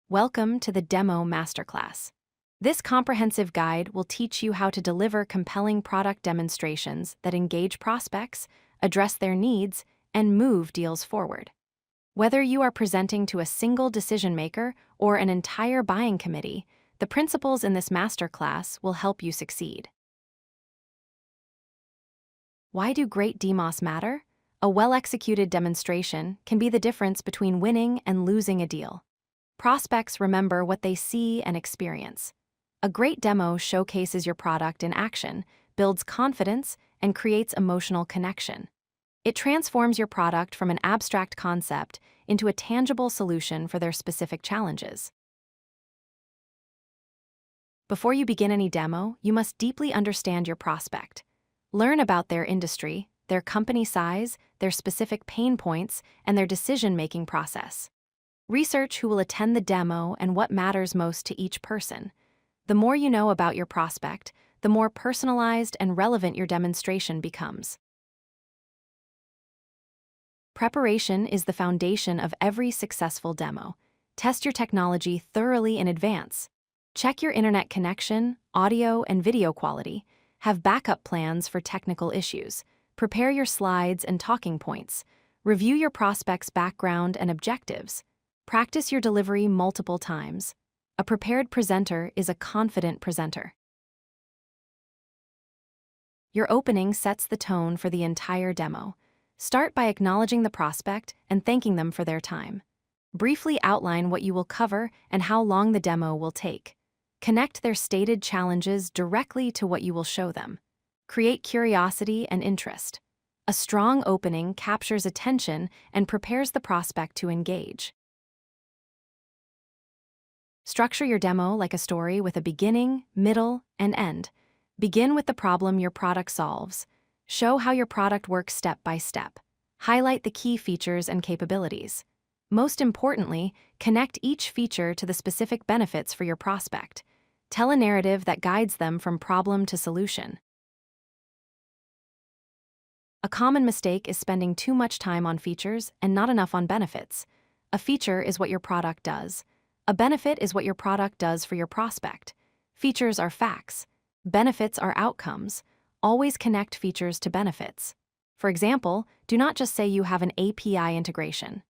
Welcome to the Demo Masterclass. This comprehensive guide will teach you how to deliver compelling product demonstrations that engage prospects, address their needs, and move deals forward. Whether you are presenting to a single decision maker or an entire buying committee, the principles in this masterclass will help you succeed. Why do great demos matter? A well-executed demonstration can be the difference between winning and losing a deal. Prospects remember what they see and experience. A great demo showcases your product in action, builds confidence, and creates emotional connection. It transforms your product from an abstract concept into a tangible solution for their specific challenges. Before you begin any demo, you must deeply understand your prospect. Learn about their industry, their company size, their specific pain points, and their decision-making process. Research who will attend the demo and what matters most to each person. The more you know about your prospect, the more personalized and relevant your demonstration becomes. Preparation is the foundation of every successful demo. Test your technology thoroughly in advance. Check your internet connection, audio and video quality. Have backup plans for technical issues. Prepare your slides and talking points. Review your prospect's background and objectives. Practice your delivery multiple times. A prepared presenter is a confident presenter. Your opening sets the tone for the entire demo. Start by acknowledging the prospect and thanking them for their time. Briefly outline what you will cover and how long the demo will take. Connect their stated challenges directly to what you will show them. Create curiosity and interest. A strong opening captures attention and prepares the prospect to engage. Structure your demo like a story with a beginning, middle, and end. Begin with the problem your product solves. Show how your product works step by step. Highlight the key features and capabilities. Most importantly, connect each feature to the specific benefits for your prospect. Tell a narrative that guides them from problem to solution. A common mistake is spending too much time on features and not enough on benefits. A feature is what your product does. A benefit is what your product does for your prospect. Features are facts. Benefits are outcomes. Always connect features to benefits. For example, do not just say you have an API integration.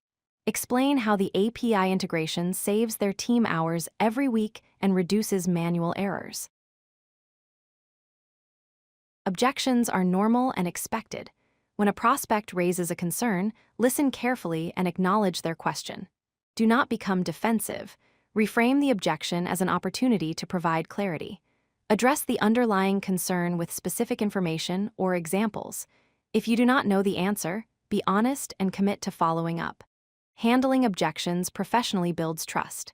Explain how the API integration saves their team hours every week and reduces manual errors. Objections are normal and expected. When a prospect raises a concern, listen carefully and acknowledge their question. Do not become defensive. Reframe the objection as an opportunity to provide clarity. Address the underlying concern with specific information or examples. If you do not know the answer, be honest and commit to following up. Handling objections professionally builds trust.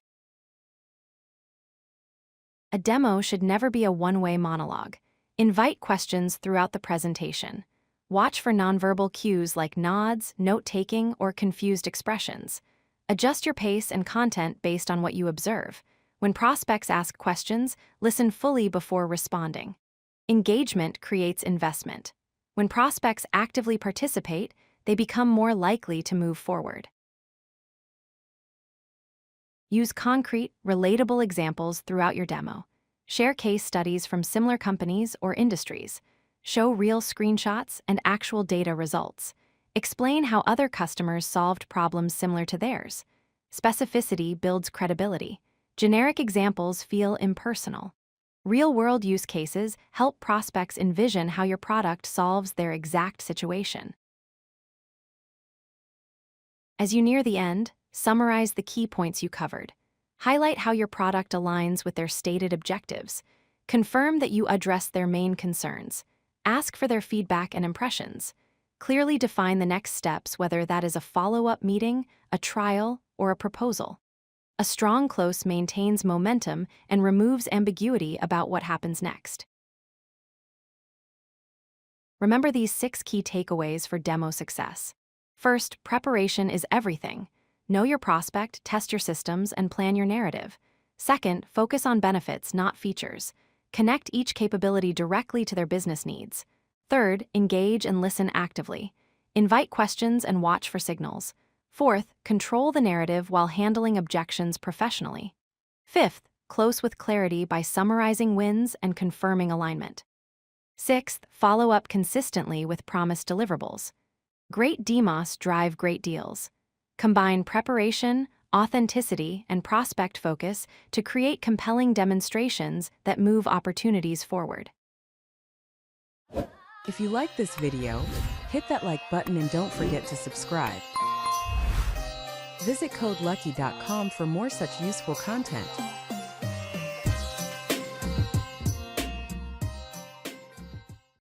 A demo should never be a one-way monologue. Invite questions throughout the presentation. Watch for nonverbal cues like nods, note-taking, or confused expressions. Adjust your pace and content based on what you observe. When prospects ask questions, listen fully before responding. Engagement creates investment. When prospects actively participate, they become more likely to move forward. Use concrete, relatable examples throughout your demo. Share case studies from similar companies or industries. Show real screenshots and actual data results. Explain how other customers solved problems similar to theirs. Specificity builds credibility. Generic examples feel impersonal. Real-world use cases help prospects envision how your product solves their exact situation. As you near the end, summarize the key points you covered. Highlight how your product aligns with their stated objectives. Confirm that you address their main concerns. Ask for their feedback and impressions. Clearly define the next steps, whether that is a follow-up meeting, a trial, or a proposal. A strong close maintains momentum and removes ambiguity about what happens next. Remember these 6 key takeaways for demo success. First, preparation is everything. Know your prospect, test your systems, and plan your narrative. Second, focus on benefits, not features. Connect each capability directly to their business needs. Third, engage and listen actively. Invite questions and watch for signals. Fourth, control the narrative while handling objections professionally. Fifth, close with clarity by summarizing wins and confirming alignment. Sixth, follow up consistently with promised deliverables. Great DMOS drive great deals. Combine preparation, authenticity, and prospect focus to create compelling demonstrations that move opportunities forward. If you like this video, hit that like button and don't forget to subscribe. Visit codelucky.com for more such useful content.